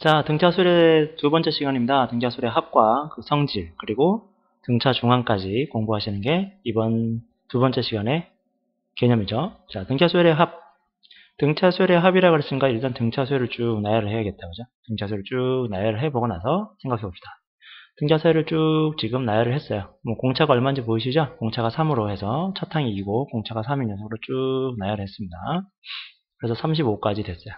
자, 등차 수열의 두 번째 시간입니다. 등차 수열의 합과 그 성질 그리고 등차 중앙까지 공부하시는 게 이번 두 번째 시간의 개념이죠. 자, 등차 수열의 합. 등차 수열의 합이라고 그랬으니까 일단 등차 수열을 쭉 나열을 해야겠다. 그죠? 등차 수열을 쭉 나열을 해보고 나서 생각해 봅시다. 등차 수열을 쭉 지금 나열을 했어요. 뭐 공차가 얼마인지 보이시죠? 공차가 3으로 해서 첫 항이 2고 공차가 3인 녀석으로 쭉 나열을 했습니다. 그래서 35까지 됐어요.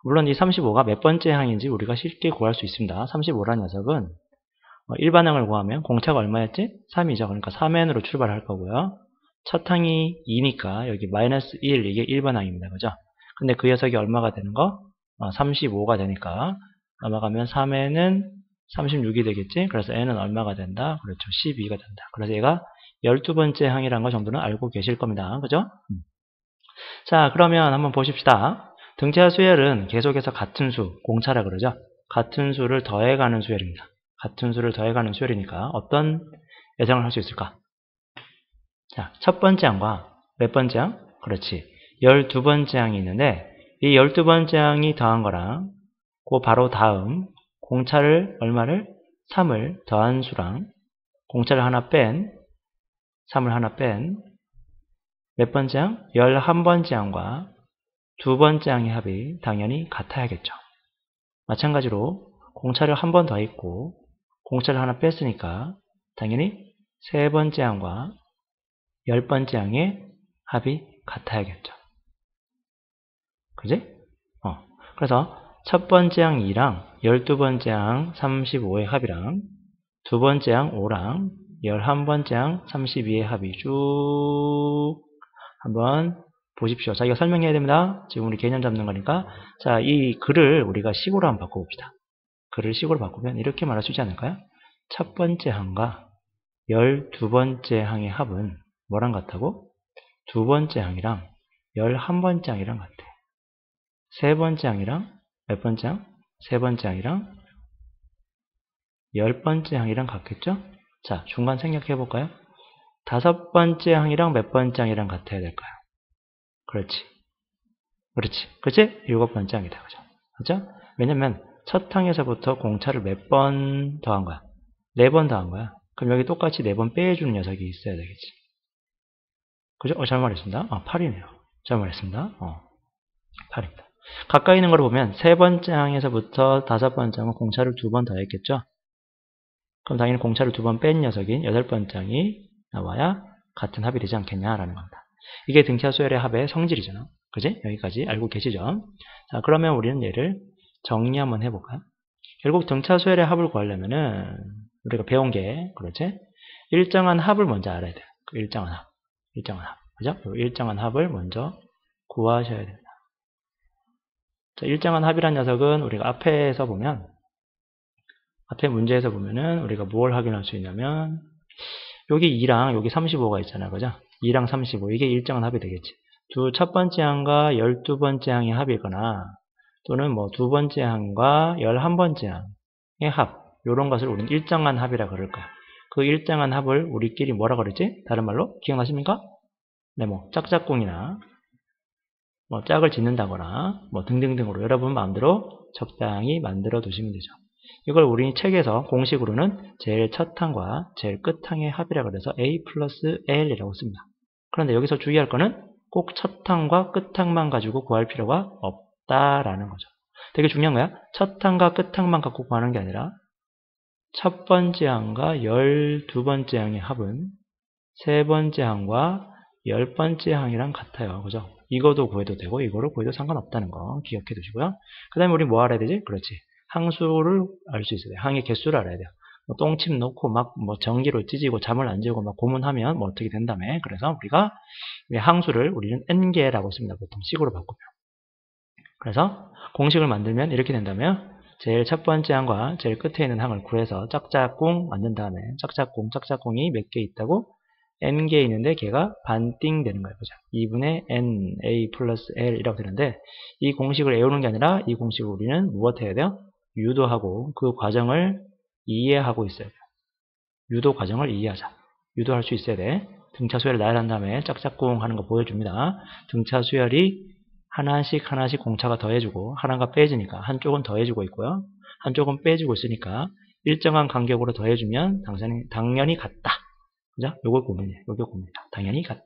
물론 이 35가 몇 번째 항인지 우리가 쉽게 구할 수 있습니다. 35라는 녀석은 일반항을 구하면 공차가 얼마였지? 3이죠. 그러니까 3n으로 출발할 거고요. 첫 항이 2니까 여기 마이너스 1 이게 일반항입니다. 그죠? 근데 그 녀석이 얼마가 되는 거? 35가 되니까 넘어가면 3n은 36이 되겠지? 그래서 n은 얼마가 된다? 그렇죠. 12가 된다. 그래서 얘가 12번째 항이라는 거 정도는 알고 계실 겁니다. 그죠? 자, 그러면 한번 보십시다. 등차 수열은 계속해서 같은 수, 공차라 그러죠. 같은 수를 더해가는 수열입니다. 같은 수를 더해가는 수열이니까 어떤 예상을 할 수 있을까? 자, 첫 번째 항과 몇 번째 항? 그렇지. 12번째 항이 있는데 이 12번째 항이 더한 거랑 그 바로 다음 공차를 얼마를? 3을 더한 수랑 공차를 하나 뺀 3을 하나 뺀 몇 번째 항? 11번째 항과 두 번째 항의 합이 당연히 같아야겠죠. 마찬가지로 공차를 한 번 더 했고 공차를 하나 뺐으니까 당연히 세 번째 항과 10번째 항의 합이 같아야겠죠. 그지? 그래서 첫 번째 항 2랑 12번째 항 35의 합이랑 두 번째 항 5랑 11번째 항 32의 합이 쭉 한번 보십시오. 자, 이거 설명해야 됩니다. 지금 우리 개념 잡는 거니까. 자, 이 글을 우리가 식으로 한번 바꿔봅시다. 글을 식으로 바꾸면 이렇게 말할 수 있지 않을까요? 첫 번째 항과 12번째 항의 합은 뭐랑 같다고? 두 번째 항이랑 11번째 항이랑 같아. 세 번째 항이랑 몇 번째 항? 세 번째 항이랑 10번째 항이랑 같겠죠? 자, 중간 생략해 볼까요? 다섯 번째 항이랑 몇 번째 항이랑 같아야 될까요? 그렇지. 그렇지. 그치? 일곱 번째 항이다. 그죠? 그죠? 왜냐면 첫 항에서부터 공차를 몇 번 더한 거야? 네 번 더한 거야. 그럼 여기 똑같이 네 번 빼주는 녀석이 있어야 되겠지. 그죠? 잘 말했습니다. 8이네요. 잘 말했습니다. 8입니다. 가까이 있는 걸 보면 세 번째 항에서부터 다섯 번째 항은 공차를 두 번 더했겠죠? 그럼 당연히 공차를 두 번 뺀 녀석인 여덟 번째 항이 나와야 같은 합이 되지 않겠냐라는 겁니다. 이게 등차 수열의 합의 성질이잖아. 그지? 여기까지 알고 계시죠? 자, 그러면 우리는 얘를 정리 한번 해볼까요? 결국 등차 수열의 합을 구하려면은 우리가 배운 게 그렇지? 일정한 합을 먼저 알아야 돼요. 그 일정한 합. 일정한 합. 그죠? 일정한 합을 먼저 구하셔야 됩니다. 자, 일정한 합이란 녀석은 우리가 앞에서 보면 앞에 문제에서 보면은 우리가 뭘 확인할 수 있냐면 여기 2랑 여기 35가 있잖아요. 그죠? 2랑 35 이게 일정한 합이 되겠지. 첫 번째 항과 12번째 항의 합이거나 또는 뭐 두 번째 항과 11번째 항의 합 이런 것을 우리는 일정한 합이라 그럴 거야. 그 일정한 합을 우리끼리 뭐라 그러지? 다른 말로 기억나십니까? 네, 뭐 짝짝꿍이나 뭐 짝을 짓는다거나 뭐 등등등으로 여러분 마음대로 적당히 만들어 두시면 되죠. 이걸 우리 책에서 공식으로는 제일 첫 항과 제일 끝 항의 합이라고 해서 A 플러스 L이라고 씁니다. 그런데 여기서 주의할 거는 꼭 첫 항과 끝 항만 가지고 구할 필요가 없다라는 거죠. 되게 중요한 거야. 첫 항과 끝 항만 갖고 구하는 게 아니라 첫 번째 항과 12번째 항의 합은 세 번째 항과 10번째 항이랑 같아요. 그죠? 이거도 구해도 되고 이거를 구해도 상관없다는 거 기억해 두시고요. 그 다음에 우리 뭐 알아야 되지? 그렇지. 항수를 알 수 있어야 돼요. 항의 개수를 알아야 돼요. 뭐 똥침 놓고 막 뭐 전기로 찢고 잠을 안 재고 막 고문하면 뭐 어떻게 된다며. 그래서 우리가 항수를 우리는 n개라고 씁니다. 보통 식으로 바꾸면. 그래서 공식을 만들면 이렇게 된다면 제일 첫 번째 항과 제일 끝에 있는 항을 구해서 짝짝꿍 만든 다음에 짝짝꿍이 몇 개 있다고? n개 있는데 걔가 반띵 되는 거예요. 보자. 2분의 n, a 플러스 l 이라고 되는데 이 공식을 외우는 게 아니라 이 공식을 우리는 무엇 해야 돼요? 유도하고 그 과정을 이해하고 있어야 돼요. 유도 과정을 이해하자. 유도할 수 있어야 돼. 등차 수열을 나열한 다음에 짝짝꿍 하는 거 보여줍니다. 등차 수열이 하나씩 하나씩 공차가 더해주고 하나가 빼지니까 한쪽은 더해주고 있고요. 한쪽은 빼주고 있으니까 일정한 간격으로 더해주면 당연히 같다. 그죠? 요걸 고민이에요. 요게 고민이다. 당연히 같다.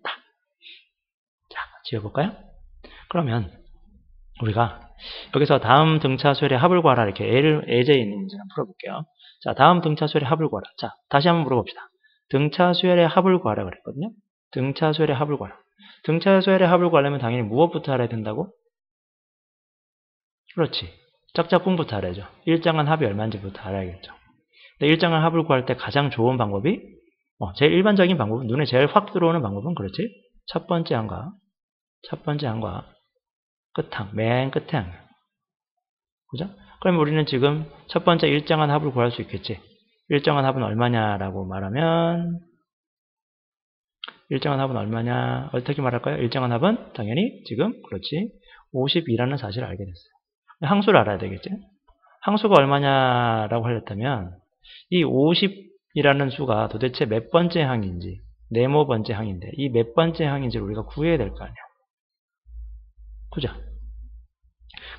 자, 지워볼까요? 그러면 우리가 여기서 다음 등차 수열의 합을 구하라 이렇게 예제에 있는 문제를 풀어볼게요. 자, 다음 등차 수열의 합을 구하라. 자, 다시 한번 물어봅시다. 등차 수열의 합을 구하라 그랬거든요. 등차 수열의 합을 구하라. 등차 수열의 합을 구하려면 당연히 무엇부터 알아야 된다고? 그렇지. 짝짝꿍부터 알아야죠. 일정한 합이 얼마인지부터 알아야겠죠. 근데 일정한 합을 구할 때 가장 좋은 방법이 제일 일반적인 방법은 눈에 제일 확 들어오는 방법은 그렇지. 첫 번째 항과 끝항, 맨 끝에 항. 그죠? 그럼 우리는 지금 첫 번째 일정한 합을 구할 수 있겠지. 일정한 합은 얼마냐라고 말하면 일정한 합은 얼마냐? 어떻게 말할까요? 일정한 합은 당연히 지금 그렇지 52라는 사실을 알게 됐어요. 항수를 알아야 되겠지. 항수가 얼마냐라고 하렸다면 이 50이라는 수가 도대체 몇 번째 항인지 네모 번째 항인데 이 몇 번째 항인지를 우리가 구해야 될 거 아니야. 그죠?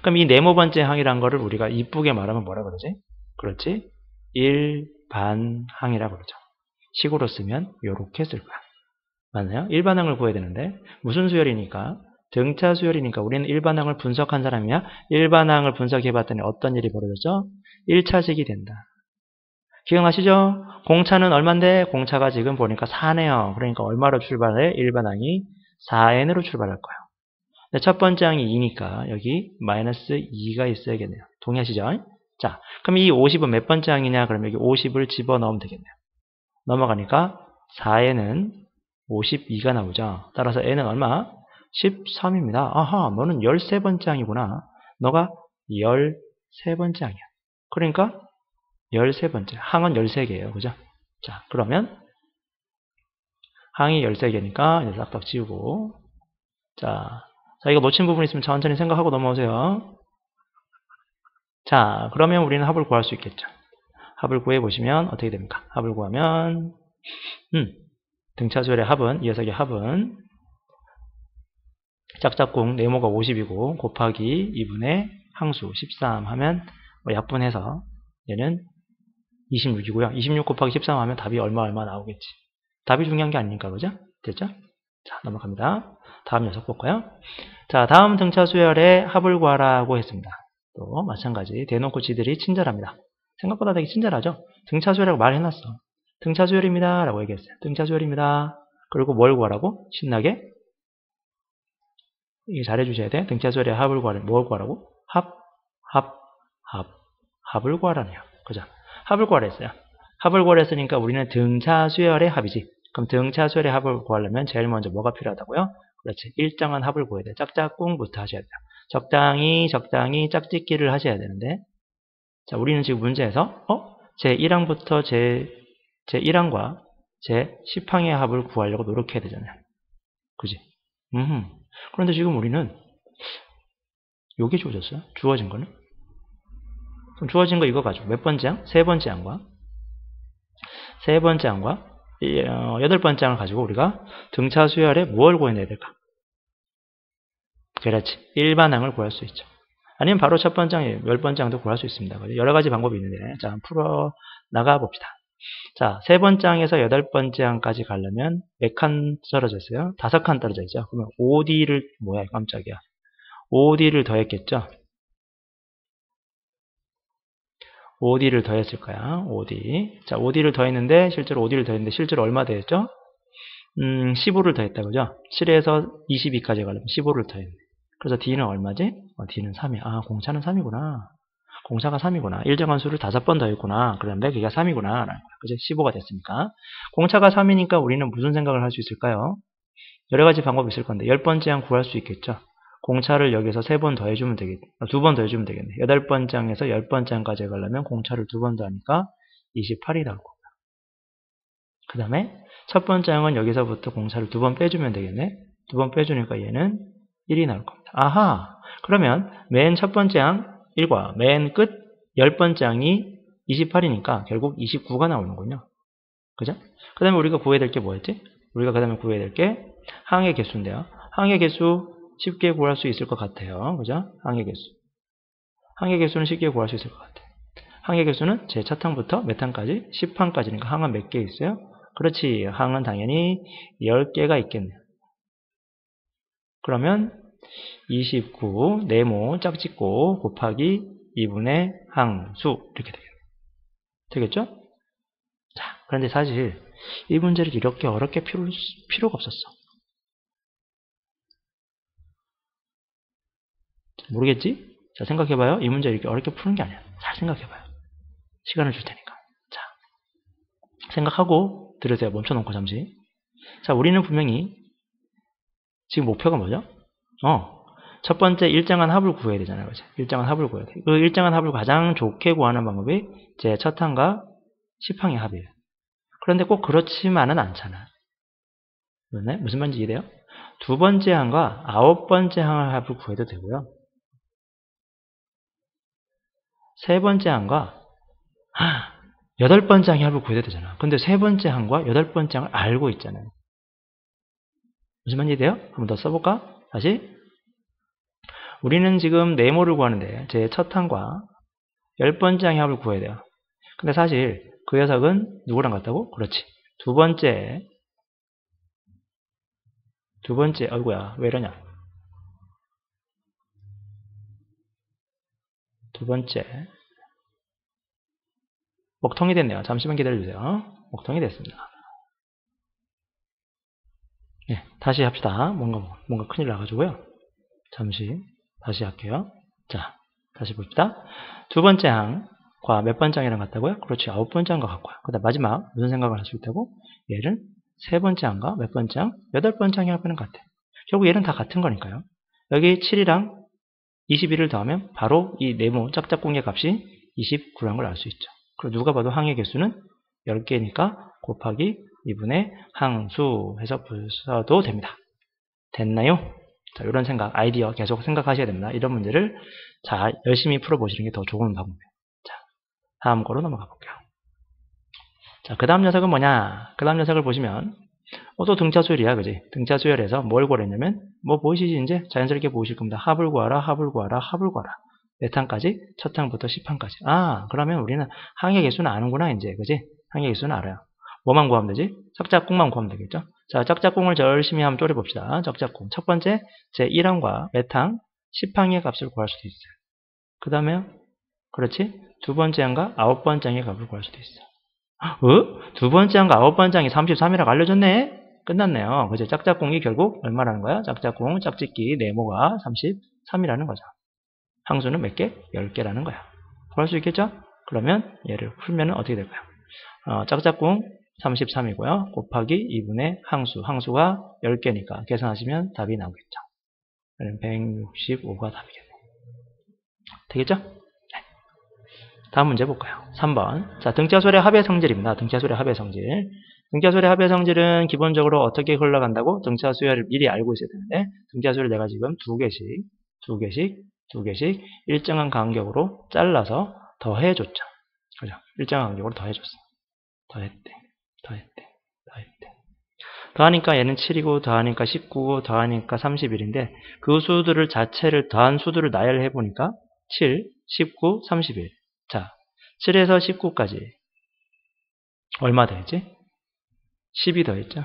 그럼 이 네모 번째 항이란 거를 우리가 이쁘게 말하면 뭐라 그러지? 그렇지? 일반항이라고 그러죠. 식으로 쓰면 요렇게 쓸 거야. 맞나요? 일반항을 구해야 되는데 무슨 수열이니까? 등차 수열이니까 우리는 일반항을 분석한 사람이야. 일반항을 분석해봤더니 어떤 일이 벌어졌죠? 1차식이 된다. 기억나시죠? 공차는 얼만데? 공차가 지금 보니까 4네요. 그러니까 얼마로 출발해? 일반항이 4n으로 출발할 거예요. 근데 첫 번째 항이 2니까 여기 마이너스 2가 있어야겠네요. 동의하시죠? 자, 그럼 이 50은 몇 번째 항이냐? 그럼 여기 50을 집어넣으면 되겠네요. 넘어가니까 4n은 52가 나오죠. 따라서 n은 얼마? 13입니다. 아하, 너는 13번째 항이구나. 너가 13번째 항이야. 그러니까 13번째. 항은 13개예요. 그죠? 자, 그러면 항이 13개니까 이제 싹싹 지우고 자, 이거 놓친 부분 있으면 천천히 생각하고 넘어오세요. 자, 그러면 우리는 합을 구할 수 있겠죠. 합을 구해보시면 어떻게 됩니까? 합을 구하면 등차수열의 합은 이 녀석의 합은 짝짝꿍 네모가 50이고 곱하기 2분의 항수 13 하면 약분해서 얘는 26이고요. 26 곱하기 13 하면 답이 얼마 나오겠지. 답이 중요한 게 아니니까 그죠? 됐죠? 자, 넘어갑니다. 다음 녀석 볼까요? 자, 다음 등차 수열의 합을 구하라고 했습니다. 또 마찬가지 대놓고 지들이 친절합니다. 생각보다 되게 친절하죠? 등차 수열이라고 말해놨어. 등차 수열입니다 라고 얘기했어요. 등차 수열입니다. 그리고 뭘 구하라고? 신나게 이게 잘해주셔야 돼. 등차 수열의 합을 구하라고. 뭘 구하라고? 합을 구하라네요. 그죠? 합을 구하라 했어요. 합을 구하라 했으니까 우리는 등차 수열의 합이지. 그럼 등차 수열의 합을 구하려면 제일 먼저 뭐가 필요하다고요? 그렇지. 일정한 합을 구해야 돼. 짝짝꿍부터 하셔야 돼요. 적당히 짝짓기를 하셔야 되는데 자, 우리는 지금 문제에서 제1항부터 제1항과 제10항의 합을 구하려고 노력해야 되잖아요. 그지? 그런데 지금 우리는 요게 주어졌어요. 주어진 거는? 그럼 주어진 거 이거 가지고 몇 번째 항? 세 번째 항과 여덟 번째 항을 가지고 우리가 등차 수열에 무엇을 구해내야 될까? 그렇지. 일반항을 구할 수 있죠. 아니면 바로 첫 번째 항, 열 번째 항도 구할 수 있습니다. 여러 가지 방법이 있는데 자, 풀어 나가 봅시다. 자, 세 번째 항에서 여덟 번째 항까지 가려면 몇 칸 떨어져 있어요? 5칸 떨어져 있죠. 그러면 5D를 뭐야 깜짝이야. 5D를 더했겠죠. 5D를 더했을 거야. 5D. 자, 5D를 더했는데 실제로 5D를 더했는데 실제로 얼마 더했죠? 15를 더했다 그죠? 7에서 22까지 가려면 15를 더했네. 그래서 D는 얼마지? D는 3이야. 아, 공차는 3이구나. 공차가 3이구나. 일정한 수를 5번 더했구나. 그런데 그게 3이구나. 그죠? 15가 됐으니까. 공차가 3이니까 우리는 무슨 생각을 할 수 있을까요? 여러 가지 방법이 있을 건데 10번째 항 구할 수 있겠죠. 공차를 여기서 3번 더해주면 되겠네. 2번 더해주면 되겠네. 8번째 항에서 10번째 항까지 가려면 공차를 2번 더하니까 28이 나올 거고요. 그 다음에 첫 번째 항은 여기서부터 공차를 2번 빼주면 되겠네. 2번 빼주니까 얘는 1이 나올 겁니다. 아하! 그러면 맨 첫 번째 항 1과 맨 끝 10번째 항이 28이니까 결국 29가 나오는군요. 그죠? 그 다음에 우리가 구해야 될 게 뭐였지? 우리가 그 다음에 구해야 될 게 항의 개수인데요. 항의 개수 쉽게 구할 수 있을 것 같아요. 그죠? 항의 개수. 항의 개수는 쉽게 구할 수 있을 것 같아요. 항의 개수는 제 첫 항부터 몇 항까지? 10항까지니까 항은 몇 개 있어요? 그렇지. 항은 당연히 10개가 있겠네요. 그러면 29 네모 짝짓고 곱하기 2분의 항수 이렇게 되겠죠? 자, 그런데 사실 이 문제를 이렇게 어렵게 필요가 없었어. 모르겠지? 자, 생각해봐요. 이 문제 이렇게 어렵게 푸는 게 아니야. 잘 생각해봐요. 시간을 줄 테니까. 자, 생각하고 들으세요. 멈춰놓고 잠시. 자, 우리는 분명히 지금 목표가 뭐죠? 첫 번째 일정한 합을 구해야 되잖아요. 그죠? 일정한 합을 구해야 돼. 그 일정한 합을 가장 좋게 구하는 방법이 제 첫 항과 10항의 합이에요. 그런데 꼭 그렇지만은 않잖아. 네? 무슨 말인지 이해돼요? 두 번째 항과 9번째 항의 합을 구해도 되고요. 세 번째 항과 8번째 항의 합을 구해도 되잖아. 근데 세 번째 항과 8번째 항을 알고 있잖아요. 무슨 말인지 이해돼요? 한 번 더 써볼까? 다시. 우리는 지금 네모를 구하는데 제 첫 항과 10번째 항의 합을 구해야 돼요. 근데 사실 그 녀석은 누구랑 같다고? 그렇지. 두 번째, 아이고야, 왜 이러냐. 두 번째. 먹통이 됐네요. 잠시만 기다려주세요. 먹통이 됐습니다. 네, 다시 합시다. 뭔가 큰일 나가지고요. 잠시 다시 할게요. 자, 다시 봅시다. 두 번째 항과 몇 번째 항이랑 같다고요? 그렇지. 9번째 항과 같고요. 그 다음 마지막 무슨 생각을 할 수 있다고? 얘는 세 번째 항과 몇 번째 항? 8번째 항이 하고는 같아. 결국 얘는 다 같은 거니까요. 여기 7이랑 21을 더하면 바로 이 네모 짝짝꿍의 값이 29라는 걸 알 수 있죠. 그리고 누가 봐도 항의 개수는 10개니까 곱하기 2분의 항수 해서 써도 됩니다. 됐나요? 자, 이런 생각, 아이디어 계속 생각하셔야 됩니다. 이런 문제를 자, 열심히 풀어보시는 게 더 좋은 방법이에요. 자, 다음 거로 넘어가 볼게요. 자, 그 다음 녀석은 뭐냐? 그 다음 녀석을 보시면 또 등차 수열이야, 그지? 등차 수열에서 뭘 구하랬냐면 뭐 보이시지 이제? 자연스럽게 보이실 겁니다. 합을 구하라, 합을 구하라, 합을 구하라. 몇 항까지? 첫 항부터 10항까지. 그러면 우리는 항의 개수는 아는구나, 이제, 그지? 항의 개수는 알아요. 뭐만 구하면 되지? 짝짝꿍만 구하면 되겠죠? 자, 짝짝꿍을 열심히 한번 쪼려봅시다. 짝짝꿍. 첫 번째, 제 1항과 몇 항? 10항의 값을 구할 수도 있어요. 그 다음에, 그렇지? 두 번째 항과 9번째 항의 값을 구할 수도 있어요. 두 번째 항과 9번째 항이 33이라고 알려줬네? 끝났네요. 그죠? 짝짝꿍이 결국 얼마라는 거야? 짝짝꿍, 짝짓기, 네모가 33이라는 거죠. 항수는 몇 개? 10개라는 거야. 구할 수 있겠죠? 그러면 얘를 풀면 어떻게 될까요? 짝짝꿍 33이고요. 곱하기 2분의 항수. 항수가 10개니까 계산하시면 답이 나오겠죠. 165가 답이겠네요. 되겠죠? 네. 다음 문제 볼까요? 3번. 자, 등차수열의 합의 성질입니다. 등차수열의 합의 성질. 등차수열의 합의 성질은 기본적으로 어떻게 흘러간다고? 등차수열을 미리 알고 있어야 되는데 등차수열을 내가 지금 두 개씩 일정한 간격으로 잘라서 더해줬죠. 그죠? 일정한 간격으로 더해줬어. 더했대. 더하니까 얘는 7이고 더하니까 19고 더하니까 31인데 그 수들을 자체를 더한 수들을 나열해 보니까 7, 19, 31. 자, 7에서 19까지 얼마 더했지? 10이 더했죠.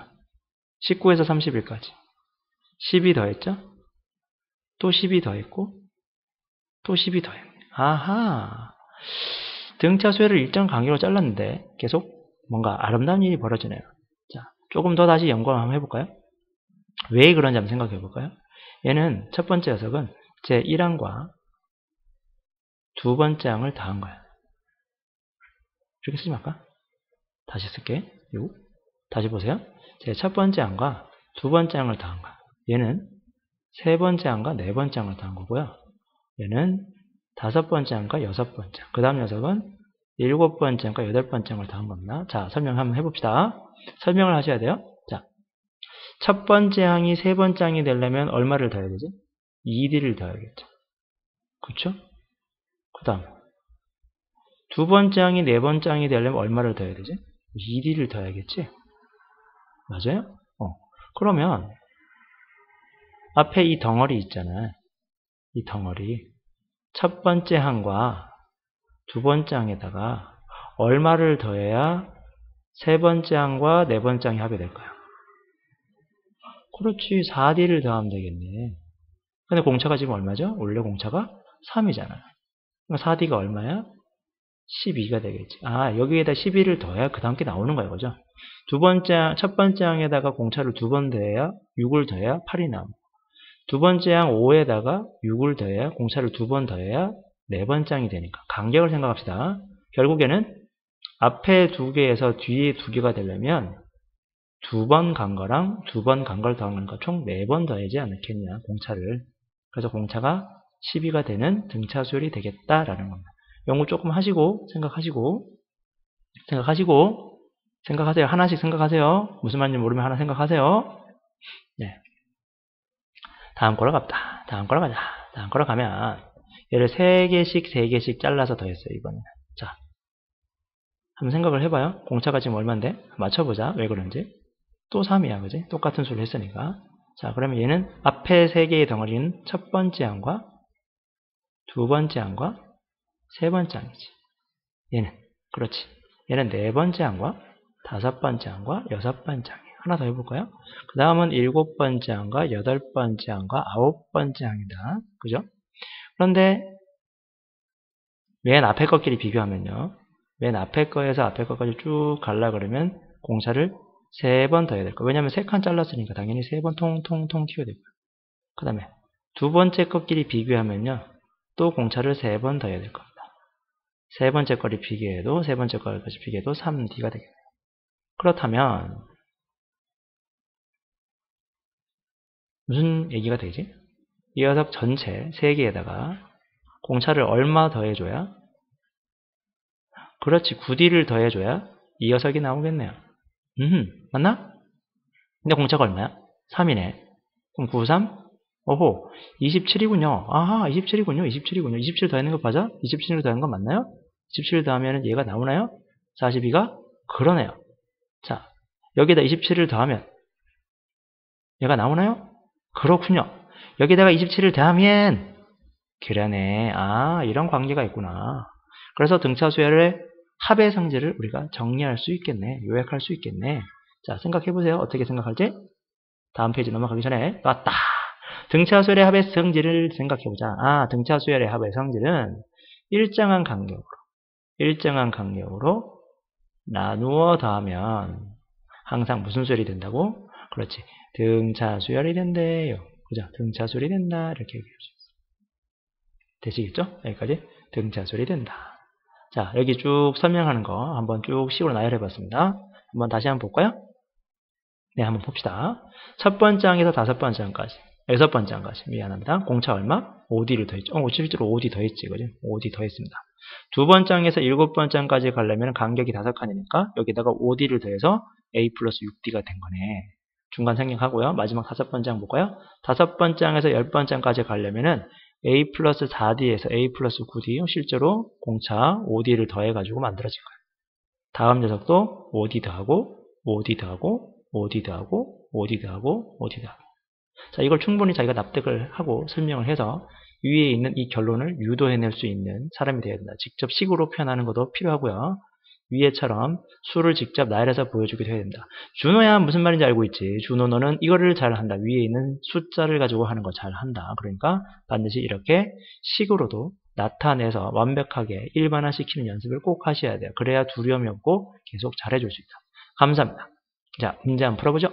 19에서 31까지 10이 더했죠. 또 10이 더했고 또 10이 더했네. 아하. 등차 수열을 일정 간격으로 잘랐는데 계속 뭔가 아름다운 일이 벌어지네요. 자, 조금 더 다시 연구를 한번 해볼까요? 왜 그런지 한번 생각해 볼까요? 얘는 첫 번째 녀석은 제 1항과 두 번째 항을 더한 거야. 이렇게 쓰지 말까? 다시 쓸게. 다시 보세요. 제 첫 번째 항과 두 번째 항을 더한 거야. 얘는 세 번째 항과 네 번째 항을 더한 거고요. 얘는 다섯 번째 항과 여섯 번째. 그 다음 녀석은 일곱 번째 항과 여덟 번째 항을 더한 겁니다. 자, 설명 한번 해봅시다. 설명을 하셔야 돼요. 자, 첫 번째 항이 세 번째 항이 되려면 얼마를 더해야 되지? 2D를 더해야겠죠. 그쵸? 그 다음 두 번째 항이 네 번째 항이 되려면 얼마를 더해야 되지? 2D를 더해야겠지? 맞아요? 그러면 앞에 이 덩어리 있잖아. 이 덩어리. 첫 번째 항과 두 번째 항에다가 얼마를 더해야 세 번째 항과 네 번째 항이 합이 될까요? 그렇지. 4D를 더하면 되겠네. 근데 공차가 지금 얼마죠? 원래 공차가 3이잖아요. 그러니까 4D가 얼마야? 12가 되겠지. 아, 여기에다 12를 더해야 그 다음 게 나오는 거예요. 그죠? 첫 번째 항에다가 공차를 두 번 더해야 6을 더해야 8이 나오고, 두 번째 항 5에다가 6을 더해야 공차를 두 번 더해야 네 번째 항이 되니까. 간격을 생각합시다. 결국에는 앞에 두 개에서 뒤에 두 개가 되려면 두 번 간 거랑 두 번 간 걸 더한 거니까 총 4번 더하지 않겠냐, 공차를. 그래서 공차가 12가 되는 등차 수열이 되겠다라는 겁니다. 연구 조금 하시고 생각하세요. 하나씩 생각하세요. 무슨 말인지 모르면 하나 생각하세요. 네. 다음 거로 갑니다. 다음 거로 가자. 다음 거로 가면 얘를 3개씩 잘라서 더했어요. 이번에는. 자, 한번 생각을 해봐요. 공차가 지금 얼마인데? 맞춰보자. 왜 그런지. 또 3이야. 그지? 똑같은 수를 했으니까. 자, 그러면 얘는 앞에 3개의 덩어리는 첫 번째 항과 두 번째 항과 세 번째 항이지. 얘는. 그렇지. 얘는 네 번째 항과 다섯 번째 항과 여섯 번째 항이에요. 하나 더 해볼까요? 그 다음은 일곱 번째 항과 여덟 번째 항과 아홉 번째 항이다. 그죠? 그런데 맨 앞에 것끼리 비교하면요. 맨 앞에 거에서 앞에 거까지 쭉 갈라 그러면 공차를 3번 더 해야 될 거예요. 왜냐면 3칸 잘랐으니까 당연히 3번 통통통 튀어야 되고요. 그 다음에 두 번째 것끼리 비교하면요. 또 공차를 3번 더 해야 될 겁니다. 세 번째 거리 비교해도 3D가 되겠네요. 그렇다면 무슨 얘기가 되지? 이 녀석 전체 3개에다가 공차를 얼마 더해줘야? 그렇지, 9D를 더해줘야 이 녀석이 나오겠네요. 맞나? 근데 공차가 얼마야? 3이네. 그럼 9, 3? 오호, 27이군요. 아하, 27이군요. 27 더하는 거 맞아? 27을 더하는 거 맞나요? 27을 더하면 얘가 나오나요? 42가? 그러네요. 자, 여기다 27을 더하면 얘가 나오나요? 그렇군요. 여기다가 27을 더하면 그러네. 아, 이런 관계가 있구나. 그래서 등차수열의 합의 성질을 우리가 정리할 수 있겠네. 요약할 수 있겠네. 자, 생각해보세요. 어떻게 생각할지? 다음 페이지 넘어가기 전에 왔다. 등차수열의 합의 성질을 생각해보자. 아, 등차수열의 합의 성질은 일정한 간격으로 나누어 더하면 항상 무슨 수열이 된다고? 그렇지. 등차수열이 된대요. 그죠? 등차수열이 된다. 이렇게 얘기할 수 있어요. 되시겠죠? 여기까지 등차수열이 된다. 자, 여기 쭉 설명하는 거 한번 쭉 식으로 나열해봤습니다. 한번 다시 한번 볼까요? 네, 한번 봅시다. 첫 번째 항에서 다섯 번째 항까지, 여섯 번째 항까지. 미안합니다. 공차 얼마? 5D를 더했죠. 실제로 5D 더했지, 그죠? 5D 더했습니다. 두 번째 항에서 일곱 번째 항까지 가려면 간격이 5칸이니까 여기다가 5D를 더해서 A 플러스 6D가 된 거네. 중간 생략하고요. 마지막 다섯 번째 항 볼까요? 다섯 번째 항에서 열 번째 항까지 가려면은 A 플러스 4D에서 A 플러스 9D, 실제로 공차 5D를 더해가지고 만들어진 거예요. 다음 녀석도 5D 더하고 5D 더하고 5D 더하고 5D 더하고 5D 더하고. 자, 이걸 충분히 자기가 납득을 하고 설명을 해서 위에 있는 이 결론을 유도해낼 수 있는 사람이 되어야 된다. 직접 식으로 표현하는 것도 필요하고요. 위에처럼 수를 직접 나열해서 보여주기도 해야 됩니다. 준호야, 무슨 말인지 알고 있지? 준호, 너는 이거를 잘 한다. 위에 있는 숫자를 가지고 하는 거 잘 한다. 그러니까 반드시 이렇게 식으로도 나타내서 완벽하게 일반화시키는 연습을 꼭 하셔야 돼요. 그래야 두려움이 없고 계속 잘해줄 수 있다. 감사합니다. 자, 문제 한번 풀어보죠.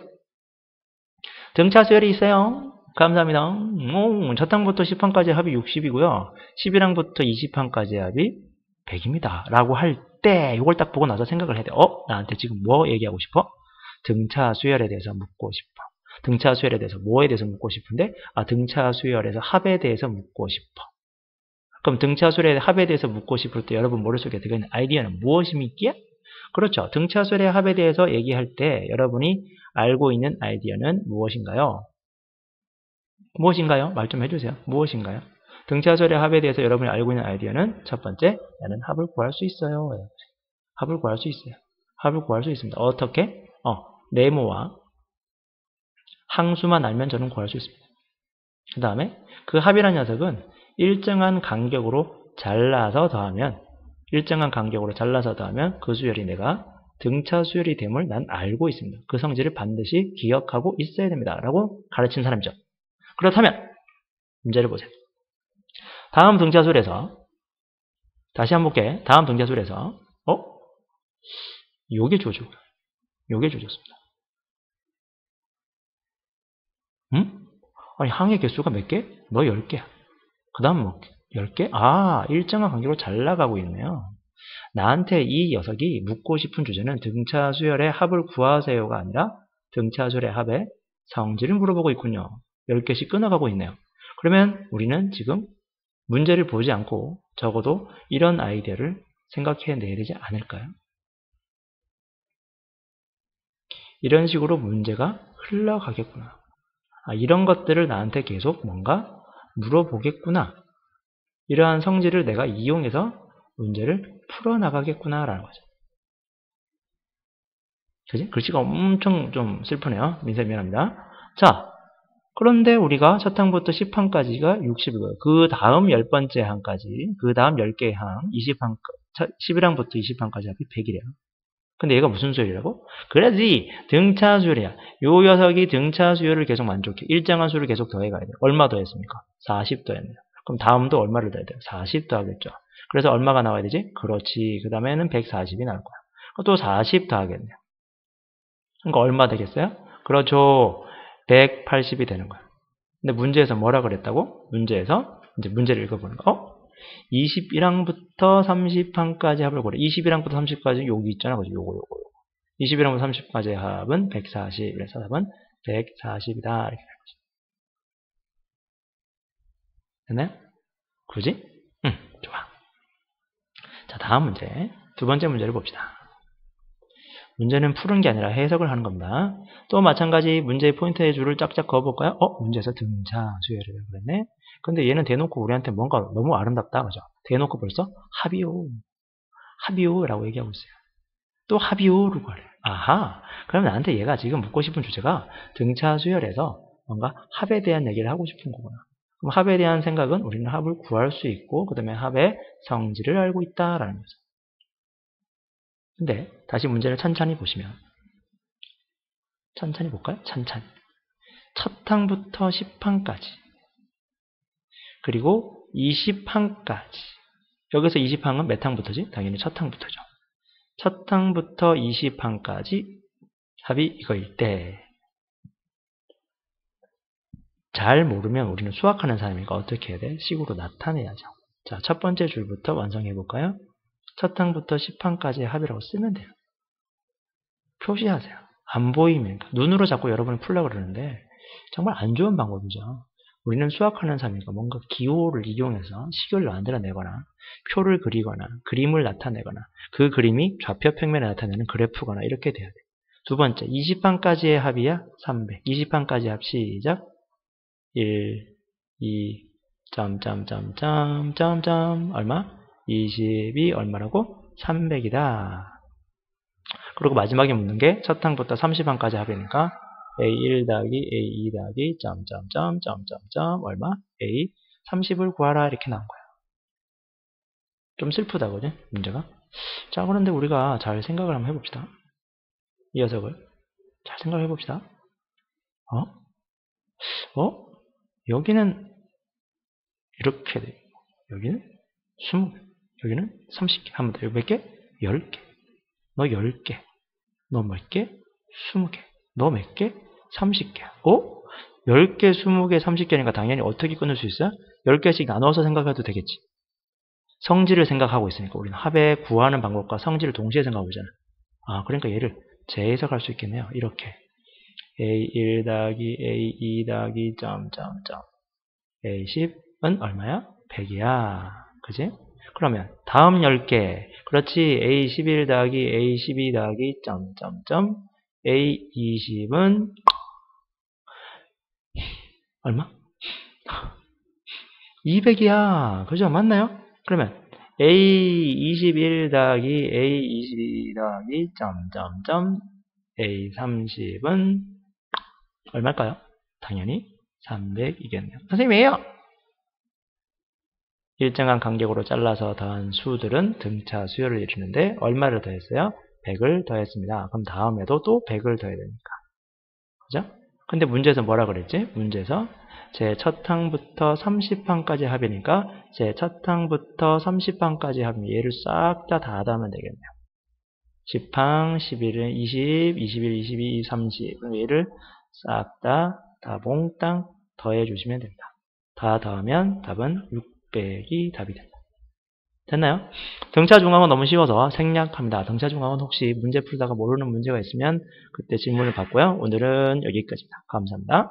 등차 수열이 있어요. 감사합니다. 첫 항부터 10항까지 합이 60이고요. 11항부터 20항까지 합이 100입니다. 라고 할 때 이걸 딱 보고 나서 생각을 해야 돼. 나한테 지금 뭐 얘기하고 싶어? 등차 수열에 대해서 묻고 싶어. 등차 수열에 대해서 뭐에 대해서 묻고 싶은데? 등차 수열에서 합에 대해서 묻고 싶어. 그럼 등차 수열의 합에 대해서 묻고 싶을 때 여러분 머릿속에 들어있는 아이디어는 무엇입니까? 그렇죠. 등차 수열의 합에 대해서 얘기할 때 여러분이 알고 있는 아이디어는 무엇인가요? 무엇인가요? 말 좀 해주세요. 무엇인가요? 등차수열의 합에 대해서 여러분이 알고 있는 아이디어는 첫 번째, 나는 합을 구할 수 있어요. 합을 구할 수 있어요. 합을 구할 수 있습니다. 어떻게? 네모와 항수만 알면 저는 구할 수 있습니다. 그 다음에 그 합이라는 녀석은 일정한 간격으로 잘라서 더하면 그 수열이 내가 등차 수열이 됨을 난 알고 있습니다. 그 성질을 반드시 기억하고 있어야 됩니다. 라고 가르친 사람이죠. 그렇다면 문제를 보세요. 다음 등차 수열에서 다시 한번 볼게. 다음 등차 수열에서 요게 조죠. 요게 조졌습니다. 응? 아니 항의 개수가 몇 개? 너 10개야. 그 다음 뭐 10개? 아, 일정한 간격으로 잘 나가고 있네요. 나한테 이 녀석이 묻고 싶은 주제는 등차 수열의 합을 구하세요가 아니라 등차 수열의 합의 성질을 물어보고 있군요. 10개씩 끊어가고 있네요. 그러면 우리는 지금 문제를 보지 않고 적어도 이런 아이디어를 생각해내야 되지 않을까요? 이런 식으로 문제가 흘러가겠구나. 아, 이런 것들을 나한테 계속 뭔가 물어보겠구나. 이러한 성질을 내가 이용해서 문제를 풀어나가겠구나라는 거죠. 그지? 글씨가 엄청 좀 슬프네요. 민쌤 미안합니다. 자, 그런데 우리가 첫 항부터 10항까지가 60이고요. 그 다음 10번째 항까지, 그 다음 10개의 항, 20항, 11항부터 20항까지 합이 100이래요. 근데 얘가 무슨 수열이라고? 그래야지 등차 수열이야. 요 녀석이 등차 수열을 계속 만족해. 일정한 수를 계속 더해가야 돼요. 얼마 더했습니까? 40 더했네요. 그럼 다음도 얼마를 더해야 돼요? 40 더하겠죠. 그래서 얼마가 나와야 되지? 그렇지. 그 다음에는 140이 나올 거야. 또 40 더하겠네요. 그러니까 얼마 되겠어요? 그렇죠. 180이 되는 거야. 근데 문제에서 뭐라 그랬다고? 문제에서 이제 문제를 읽어보는 거. 21항부터 30항까지 합을 고려. 21항부터 30까지 여기 있잖아. 그죠? 요거. 21항부터 30까지의 합은 140. 그래서 답은 140이다. 이렇게 되는 거죠. 됐나요? 굳이? 응, 좋아. 자, 다음 문제. 두 번째 문제를 봅시다. 문제는 푸는 게 아니라 해석을 하는 겁니다. 또 마찬가지 문제의 포인트의 줄을 짝짝 그어볼까요? 문제에서 등차 수열을 그랬네. 근데 얘는 대놓고 우리한테 뭔가 너무 아름답다. 그죠? 대놓고 벌써 합이요 라고 얘기하고 있어요. 또 합이요를 구하래. 아하. 그럼 나한테 얘가 지금 묻고 싶은 주제가 등차 수열에서 뭔가 합에 대한 얘기를 하고 싶은 거구나. 그럼 합에 대한 생각은 우리는 합을 구할 수 있고 그 다음에 합의 성질을 알고 있다라는 거죠. 근데 다시 문제를 천천히 보시면 천천히 볼까요? 천천히. 첫 항부터 10항까지 그리고 20항까지 여기서 20항은 몇 항부터지? 당연히 첫 항부터죠. 첫 항부터 20항까지 합이 이거일 때 잘 모르면 우리는 수학하는 사람이니까 어떻게 해야 돼? 식으로 나타내야죠. 자, 첫 번째 줄부터 완성해 볼까요? 첫 항부터 10항까지의 합이라고 쓰면 돼요. 표시하세요. 안 보이면 눈으로 자꾸 여러분이 풀려고 그러는데 정말 안 좋은 방법이죠. 우리는 수학하는 사람이니까 뭔가 기호를 이용해서 식을 만들어내거나 표를 그리거나 그림을 나타내거나 그 그림이 좌표 평면에 나타내는 그래프거나 이렇게 돼야 돼요. 두 번째, 20항까지의 합이야 300. 20항까지 합 시작. 1, 2, 얼마? 20이 얼마라고? 300이다. 그리고 마지막에 묻는 게 첫 항부터 30항까지 합이니까 A1 더하기 A2 더하기 얼마? A30을 구하라 이렇게 나온 거야. 좀 슬프다 그죠? 문제가. 자, 그런데 우리가 잘 생각을 한번 해봅시다. 이 녀석을 잘 생각을 해봅시다. 여기는 이렇게 돼. 여기는 20개. 여기는 30개. 한 번 더. 여기 몇 개? 10개. 너 10개. 너 몇 개? 20개. 너 몇 개? 30개. 10개, 20개, 30개니까 당연히 어떻게 끊을 수 있어요? 10개씩 나눠서 생각해도 되겠지. 성질을 생각하고 있으니까 우리는 합의 구하는 방법과 성질을 동시에 생각하고 있잖아. 그러니까 얘를 재해석할 수 있겠네요. 이렇게. A1 더하기 A2 더하기 A10은 얼마야? 100이야. 그지? 그러면 다음 10개. 그렇지. A11 더하기 A12 더하기 A20은 얼마? 200이야. 그죠? 맞나요? 그러면 A21 더하기 A22 더하기 A30은 얼마일까요? 당연히 300이겠네요. 선생님이에요! 일정한 간격으로 잘라서 더한 수들은 등차 수열을 이루는데 얼마를 더했어요? 100을 더했습니다. 그럼 다음에도 또 100을 더해야 되니까. 그죠? 근데 문제에서 뭐라 그랬지? 문제에서 제 첫 항부터 30항까지 합이니까 제 첫 항부터 30항까지 합이 얘를 싹 다 더하면 되겠네요. 10항, 11, 20, 21, 22, 30. 그럼 얘를 싹 다 몽땅 더해 주시면 됩니다. 다 더하면 답은 600이 답이 된다. 됐나요? 등차 중앙은 너무 쉬워서 생략합니다. 등차 중앙은 혹시 문제 풀다가 모르는 문제가 있으면 그때 질문을 받고요. 오늘은 여기까지입니다. 감사합니다.